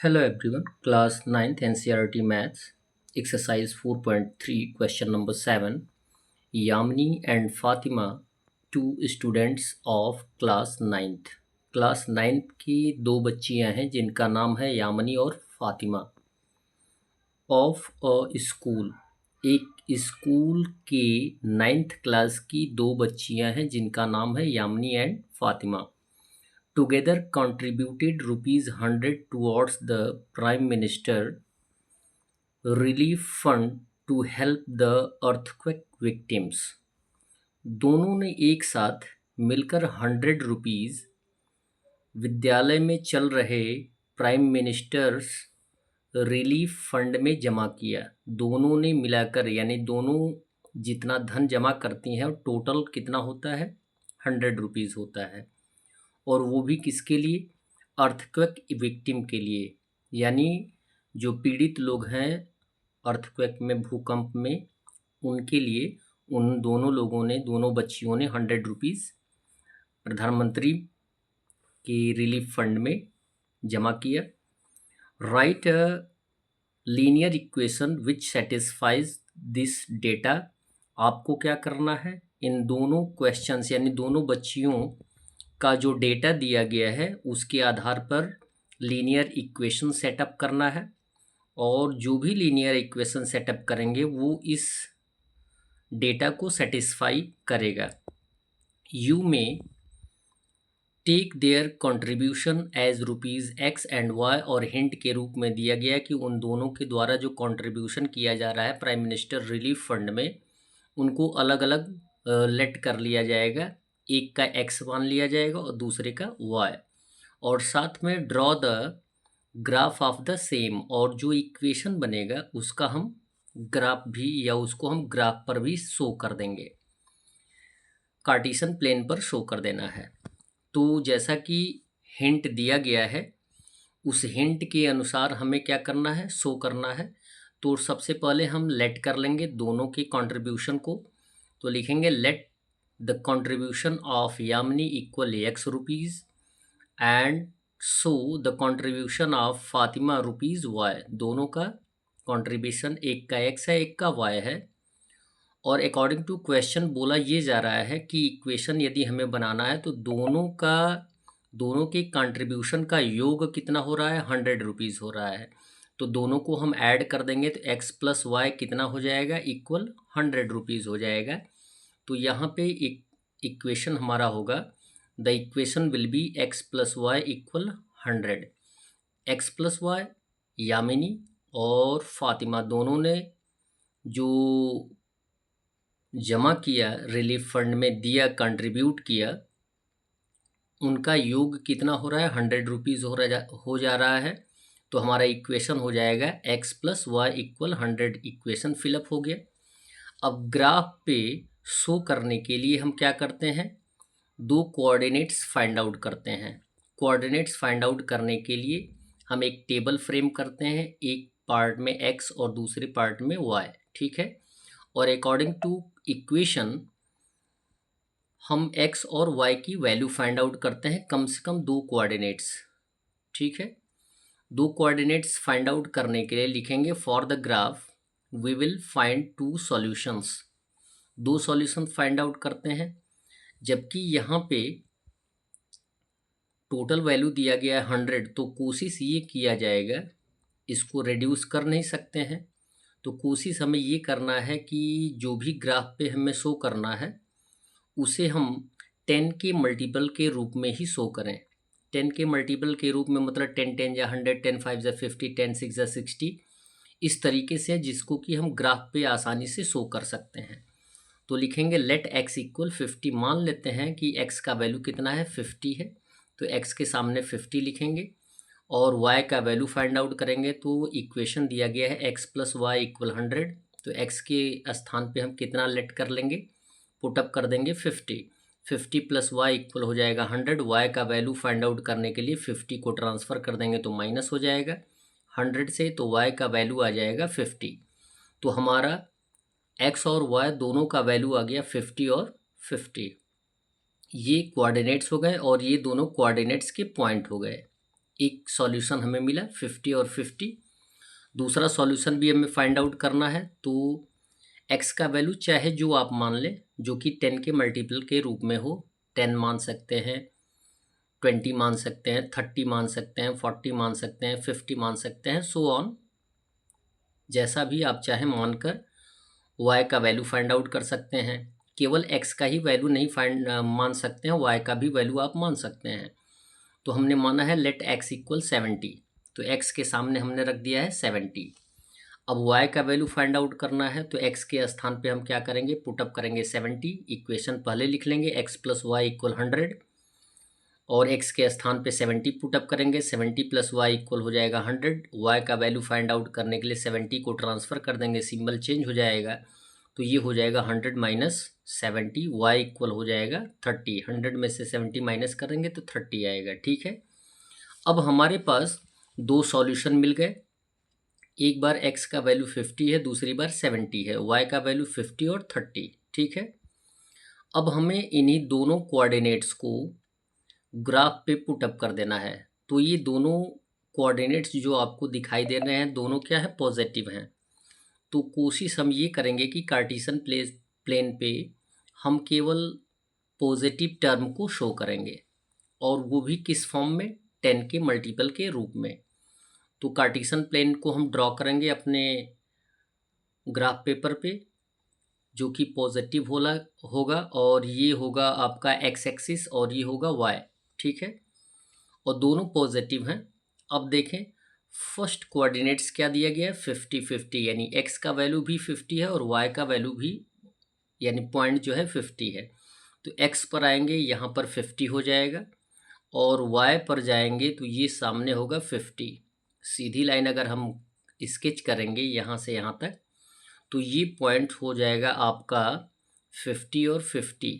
Hello everyone, class 9th NCERT Maths, exercise 4.3, question number 7. Yamini and Fatima, two students of class 9th. Class 9th की दो बच्चियां हैं जिनका नाम है यामिनी और फातिमा. ऑफ अ स्कूल, एक स्कूल के 9th क्लास की दो बच्चियां हैं जिनका नाम है Yamini and Fatima. Together contributed rupees 100 towards the Prime Minister Relief Fund to help the earthquake victims. दोनों ने एक साथ मिलकर 100 रुपीज़ विद्यालय में चल रहे प्राइम मिनिस्टर्स रिलीफ फंड में जमा किया. दोनों ने मिलाकर यानी दोनों जितना धन जमा करती हैं टोटल कितना होता है 100 रुपीज़ होता है. और वो भी किसके लिए? अर्थक्वेक विक्टिम के लिए, यानी जो पीड़ित लोग हैं अर्थक्वेक में, भूकंप में, उनके लिए उन दोनों लोगों ने, दोनों बच्चियों ने 100 रुपीज़ प्रधानमंत्री के रिलीफ फंड में जमा किया. Right a linear equation which satisfies this data. आपको क्या करना है, इन दोनों क्वेश्चंस यानी दोनों बच्चियों का जो डेटा दिया गया है उसके आधार पर लीनियर इक्वेशन सेटअप करना है. और जो भी लीनियर इक्वेशन सेटअप करेंगे वो इस डेटा को सेटिस्फाई करेगा. You may take their contribution as rupees X and Y, और हिंट के रूप में दिया गया कि उन दोनों के द्वारा जो कंट्रीब्यूशन किया जा रहा है प्राइम मिनिस्टर रिलीफ फंड में, उनको अलग अलग लेट कर लिया जाएगा. एक का एक्स मान लिया जाएगा और दूसरे का वाई. और साथ में draw the graph of the same, और जो इक्वेशन बनेगा उसका हम ग्राफ भी, या उसको हम ग्राफ पर भी शो कर देंगे, कार्टेशियन प्लेन पर शो कर देना है. तो जैसा कि हिंट दिया गया है उस हिंट के अनुसार हमें क्या करना है, शो करना है. तो सबसे पहले हम लेट कर लेंगे दोनों के कंट्रीब्यूशन को. तो लिखेंगे let the contribution of Yamini equal X rupees and so the contribution of Fatima rupees Y. दोनों का कंट्रीब्यूशन, एक का एक्स है एक का वाई है. और अकॉर्डिंग टू क्वेश्चन बोला ये जा रहा है कि इक्वेशन यदि हमें बनाना है तो दोनों के कंट्रीब्यूशन का योग कितना हो रहा है, 100 रुपीज़ हो रहा है. तो दोनों को हम ऐड कर देंगे तो एक्स प्लस वाई कितना हो जाएगा, इक्वल 100 रुपीज़ हो जाएगा. तो यहाँ पे एक इक्वेशन हमारा होगा, the equation will be X plus Y equal 100. X plus Y Yamini और फातिमा दोनों ने जो जमा किया, रिलीफ फंड में दिया, कंट्रीब्यूट किया, उनका योग कितना हो रहा है, 100 रुपीज़ हो जा रहा है. तो हमारा इक्वेशन हो जाएगा X plus Y equal 100. Equation fill up हो गया. अब ग्राफ पे शो करने के लिए हम क्या करते हैं, दो कोऑर्डिनेट्स फाइंड आउट करते हैं. कोऑर्डिनेट्स फाइंड आउट करने के लिए हम एक टेबल फ्रेम करते हैं, एक पार्ट में एक्स और दूसरे पार्ट में वाई. ठीक है. और अकॉर्डिंग टू इक्वेशन हम एक्स और वाई की वैल्यू फाइंड आउट करते हैं, कम से कम दो कोऑर्डिनेट्स. ठीक है. दो कोऑर्डिनेट्स फाइंड आउट करने के लिए लिखेंगे for the graph we will find two solutions. दो सॉल्यूशन फाइंड आउट करते हैं. जबकि यहाँ पे टोटल वैल्यू दिया गया है 100, तो कोशिश ये किया जाएगा, इसको रिड्यूस कर नहीं सकते हैं. तो कोशिश हमें ये करना है कि जो भी ग्राफ पे हमें शो करना है उसे हम 10 के मल्टीपल के रूप में ही शो करें. 10 के मल्टीपल के रूप में मतलब 10 10 या 100, 10 5 या 50, 10 6 या 60, इस तरीके से जिसको कि हम ग्राफ पे आसानी से शो कर सकते हैं. तो लिखेंगे लेट एक्स इक्वल 50. मान लेते हैं कि एक्स का वैल्यू कितना है, 50 है. तो एक्स के सामने 50 लिखेंगे और वाई का वैल्यू फाइंड आउट करेंगे. तो इक्वेशन दिया गया है एक्स प्लस वाई इक्वल 100. तो एक्स के स्थान पे हम कितना लेट कर लेंगे, पुटअप कर देंगे 50. 50 प्लस वाई इक्वल हो जाएगा 100. वाई का वैल्यू फाइंड आउट करने के लिए 50 को ट्रांसफ़र कर देंगे तो माइनस हो जाएगा 100 से, तो वाई का वैल्यू आ जाएगा 50. तो हमारा एक्स और वाई दोनों का वैल्यू आ गया 50 और 50. ये कोऑर्डिनेट्स हो गए और ये दोनों कोऑर्डिनेट्स के पॉइंट हो गए. एक सॉल्यूशन हमें मिला 50 और 50। दूसरा सॉल्यूशन भी हमें फाइंड आउट करना है, तो x का वैल्यू चाहे जो आप मान लें, जो कि 10 के मल्टीपल के रूप में हो। 10 मान सकते हैं, 20 मान सकते हैं, 30 मान सकते हैं, 40 मान सकते हैं, 50 मान सकते हैं, सो ऑन। जैसा भी आप चाहें मानकर y का वैल्यू फाइंड आउट कर सकते हैं। केवल x का ही वैल्यू नहीं मान सकते हैं, y का भी वैल्यू आप मान सकते हैं। तो हमने माना है लेट x इक्वल 70, तो x के सामने हमने रख दिया है 70। अब y का वैल्यू फाइंड आउट करना है, तो x के स्थान पे हम क्या करेंगे, पुटअप करेंगे 70। इक्वेशन पहले लिख लेंगे x प्लस वाई इक्वल 100, और x के स्थान पे 70 पुटअप करेंगे। 70 प्लस वाई इक्वल हो जाएगा 100। y का वैल्यू फाइंड आउट करने के लिए 70 को ट्रांसफ़र कर देंगे, सिंबल चेंज हो जाएगा, तो ये हो जाएगा 100 माइनस 70, y इक्वल हो जाएगा 30। 100 में से 70 माइनस करेंगे तो 30 आएगा, ठीक है। अब हमारे पास दो सॉल्यूशन मिल गए, एक बार x का वैल्यू 50 है, दूसरी बार 70 है, y का वैल्यू 50 और 30, ठीक है। अब हमें इन्हीं दोनों कोऑर्डिनेट्स को ग्राफ पे पुटअप कर देना है। तो ये दोनों कोऑर्डिनेट्स जो आपको दिखाई दे रहे हैं, दोनों क्या है, पॉजिटिव हैं। तो कोशिश हम ये करेंगे कि कार्टेशियन प्लेन पे हम केवल पॉजिटिव टर्म को शो करेंगे, और वो भी किस फॉर्म में, 10 के मल्टीपल के रूप में। तो कार्टेशियन प्लेन को हम ड्रॉ करेंगे अपने ग्राफ पेपर पे, जो कि पॉजिटिव होगा, और ये होगा आपका एक्स एक्सिस और ये होगा वाई, ठीक है। और दोनों पॉजिटिव हैं। अब देखें, फर्स्ट कोऑर्डिनेट्स क्या दिया गया है, 50-50, यानी x का वैल्यू भी 50 है और y का वैल्यू भी, यानी पॉइंट जो है 50 है। तो x पर आएंगे, यहाँ पर 50 हो जाएगा, और y पर जाएंगे तो ये सामने होगा 50। सीधी लाइन अगर हम स्केच करेंगे यहाँ से यहाँ तक, तो ये पॉइंट हो जाएगा आपका 50 और 50,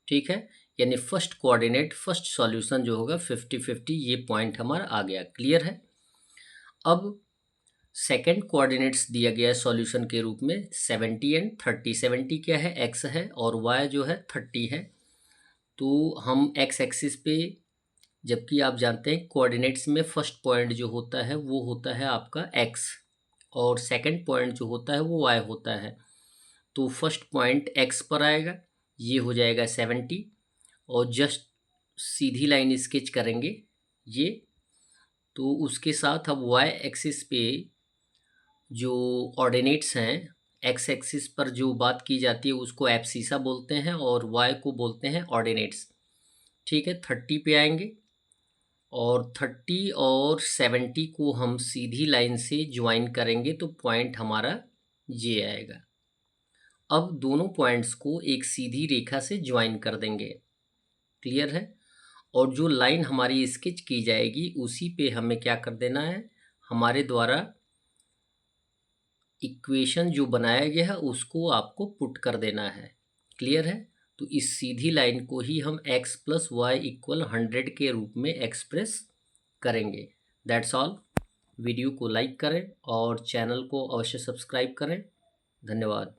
ठीक है। यानी फर्स्ट कोऑर्डिनेट, फर्स्ट सॉल्यूशन जो होगा 50-50, ये पॉइंट हमारा आ गया, क्लियर है। अब सेकंड कोऑर्डिनेट्स दिया गया है सॉल्यूशन के रूप में 70 एंड 30। 70 क्या है, x है, और y जो है 30 है। तो हम x एक्सिस पे, जबकि आप जानते हैं कोऑर्डिनेट्स में फर्स्ट पॉइंट जो होता है वो होता है आपका x, और सेकंड पॉइंट जो होता है वो y होता है। तो फर्स्ट पॉइंट x पर आएगा, ये हो जाएगा 70, और जस्ट सीधी लाइन स्केच करेंगे ये, तो उसके साथ अब y एक्सिस पे जो ऑर्डिनेट्स हैं, x एक्सिस पर जो बात की जाती है उसको एब्सिसा बोलते हैं, और y को बोलते हैं ऑर्डिनेट्स, ठीक है। 30 पे आएंगे, और 30 और 70 को हम सीधी लाइन से ज्वाइन करेंगे, तो पॉइंट हमारा ये आएगा। अब दोनों पॉइंट्स को एक सीधी रेखा से ज्वाइन कर देंगे, क्लियर है। और जो लाइन हमारी स्केच की जाएगी उसी पे हमें क्या कर देना है, हमारे द्वारा इक्वेशन जो बनाया गया है उसको आपको पुट कर देना है, क्लियर है। तो इस सीधी लाइन को ही हम x प्लस वाई इक्वल 100 के रूप में एक्सप्रेस करेंगे। That's all. वीडियो को लाइक करें और चैनल को अवश्य सब्सक्राइब करें। धन्यवाद।